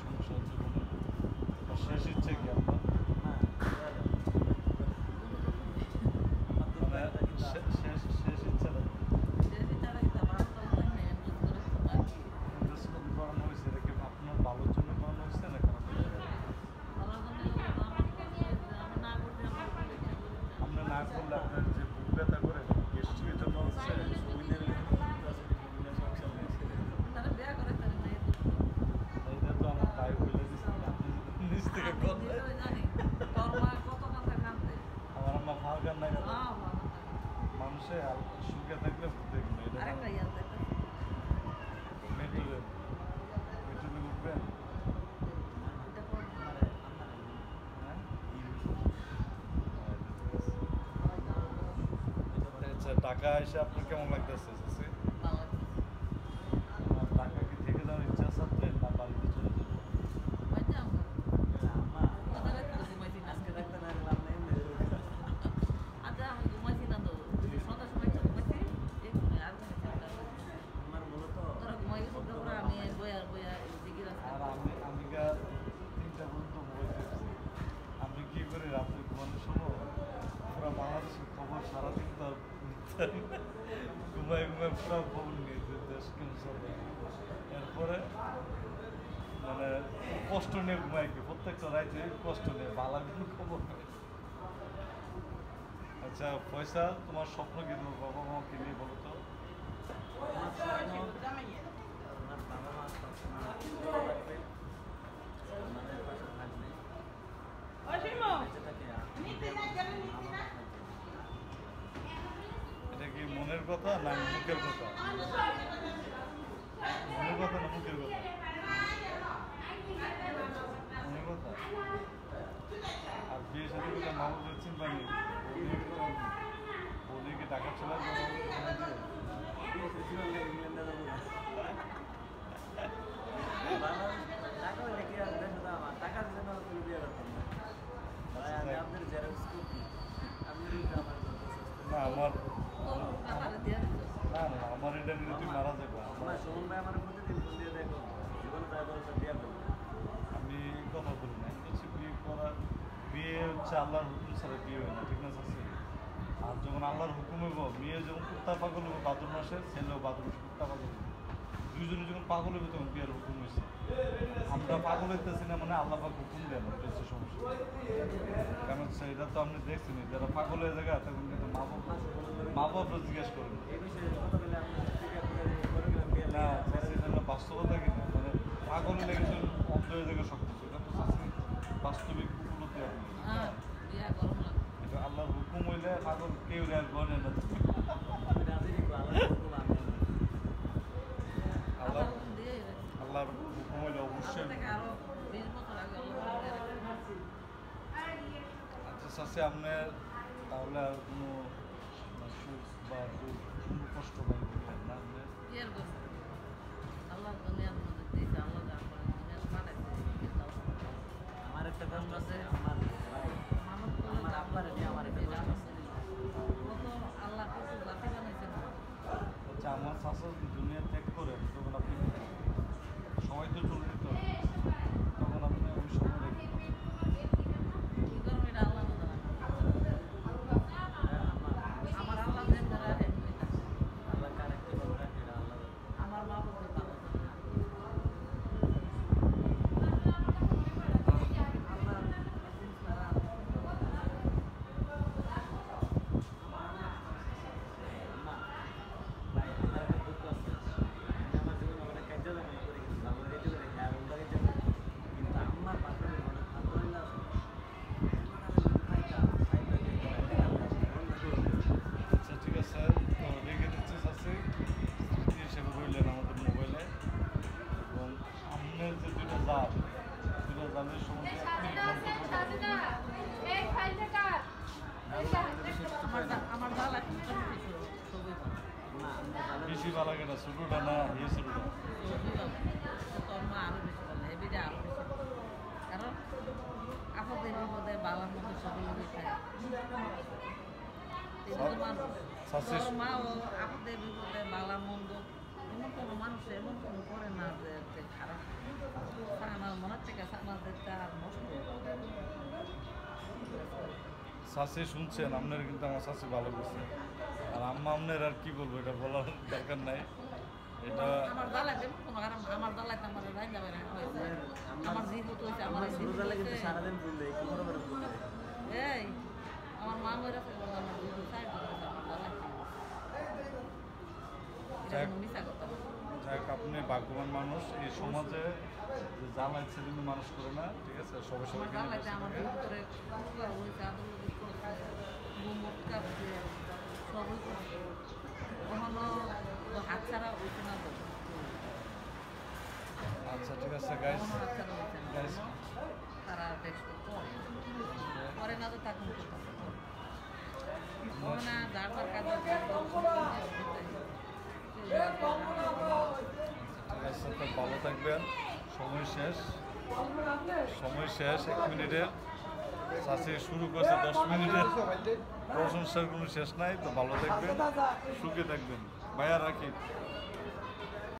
সমস্যা হচ্ছে বলুন? শেষ ইচ্ছে কি আপনার? মানে শেষ ইচ্ছাটা ইনভেস্ট করানো হয়েছে, এটা কি আপনার ভালোর জন্য করানো হয়েছে না খারাপ? আপনি না করলে আপনার যে বুক ব্যথা করে গ্যাস্ট্রিকের জন্য হচ্ছে। এইটা তো আমার ভাই বলে দিচ্ছে, আপনি যদি নিজ থেকে করলে। আমার আম্মা ভালো কান্না করে মানুষে সুখে থাকলে দেখবে এটা মেট্রোলে উঠবেন। আচ্ছা, টাকা এসে আপনার কেমন লাগতেছে? টাকা কি থেকে যাওয়ার ইচ্ছা আছে আপনার, না বাড়িতে চলে যাবেন? আর আমি 3টা পর্যন্ত মোবাইল টিপছি। আমি কি করি রাত্রে ঘুমানোর সময় পুরো বাংলাদেশের খবর সারাদিন তো ঘুমাই পুরো খবর নিয়ে দেশ কেমন চলে। এরপরে মানে কষ্ট নিয়ে ঘুমাই, কি প্রত্যেকটা রাইতে কষ্ট নিয়ে বালা কোনো খবর নেই। আচ্ছা পয়সা, তোমার স্বপ্ন কি? তোমার বাবা মাকে নিয়ে বলো তো। এটা কি মনের কথা না মুখের কথা? মনের কথা না মুখের কথা? মনের কথা। আর বিয়ে সাথে করে মা বাবা চিনবানি বলিকে টাকা চলে না আমার আমার এটা নিয়ে তুই মারা যাবে। আমি কথা বলি না, হচ্ছে বিয়ে হচ্ছে আল্লাহর হুকুম ছাড়া বিয়ে হয় না, ঠিক না? আর যখন আল্লাহর হুকুম হইব, মেয়ে যখন কুত্তা পাগল হইব ভাদ্র মাসে, ছেলেও ভাদ্র মাসে কুত্তা পাগল হইব। দুইজনে যখন পাগল হইবে তখন বিয়ের হুকুম হয়েছে। আমরা পাগল হইতেছি না মানে আল্লাহ পাক হুকুম দেন, এটা হচ্ছে সমস্যা। কারণ এটা তো আপনি দেখছেন, যারা পাগল হয়ে জায়গা তখন কিন্তু মা বাবা জিজ্ঞেস করেন না, সেটা বাস্তবতা কিনা, মানে পাগল হলে কিন্তু অন্ধ হয়ে জায়গা সব কিছু, এটা তো বাস্তবিক উপলব্ধি আপনি। এটা আল্লাহর হুকুম হইলে পাগল কেউ আর গনে না। আল্লাহর হুকুম হইলে অবশ্যই। আচ্ছা চাষে আপনার তাহলে আর কোনো সুখ বা দুঃখ কোনো কষ্ট লাগবে না? আমার একটা কষ্ট আছে, আমার আব্বার নিয়ে আমার একটা কষ্ট আছে। আচ্ছা আমার শাশুড় দুনিয়া ত্যাগ করে তখন আপনি সবাই তো চলে যেত, তখন আপনি ওই সময় রেখে বেশি ভালো লাগে না ছোটোটা না ইয়ে ছোটোটা। কারণ আপদের বিপদে বাবার মধ্যে সবই মা ও আপদের বিপদে বালা মন্দ এমন কোনো মানুষ এমন কোনো করে না যে খারাপ আমার মনে সমাজেরটা নষ্ট শাশি শুনছেন আপনার কিন্তু আমার শাশি ভালো করছে আর আম্মা আপনার আর কি বলবো এটা বলার দরকার নাই এটা আমার দালাইতে কোনো কারণ আমার দালাইতে আমার রাইন যাবে না হয়েছে আমার জীবত হয়েছে আমার ছোটবেলা কিন্তু সারাদিন ফুললে কি করে করে ফুললে এই আমার মা মরে ফেলবো আমার জীবত চাই আমার দালাইতে এটা কোনো মিশা কথা না। যাই হোক, আপনি ভাগ্যবান মানুষ এই সমাজে যে জ্বালা ইচ্ছে কিন্তু মানুষ করে না ঠিক আছে সবাই আমার সবাইকে নিয়ে দালাইতে বেঁচে আমার থাকে। ভিতরে কুকুর হয়েছে আদর করছে গুমট কাঁপছে সবই করছে কখনো হাত ছাড়া হইতে না তো আচ্ছা ঠিক আছে গাইস কখনো হাত ছাড়া হইতে না গাইস তারা বেশ করে করে না তো তখন করতে না যার যার কাজে ঠিক আছে তো ভালো থাকবেন সময় শেষ 1 মিনিটের চাষি শুরু করছে 10 মিনিটের প্রশংসার কোনো শেষ নাই তো ভালো থাকবেন সুখে থাকবেন ভাইয়া রাখি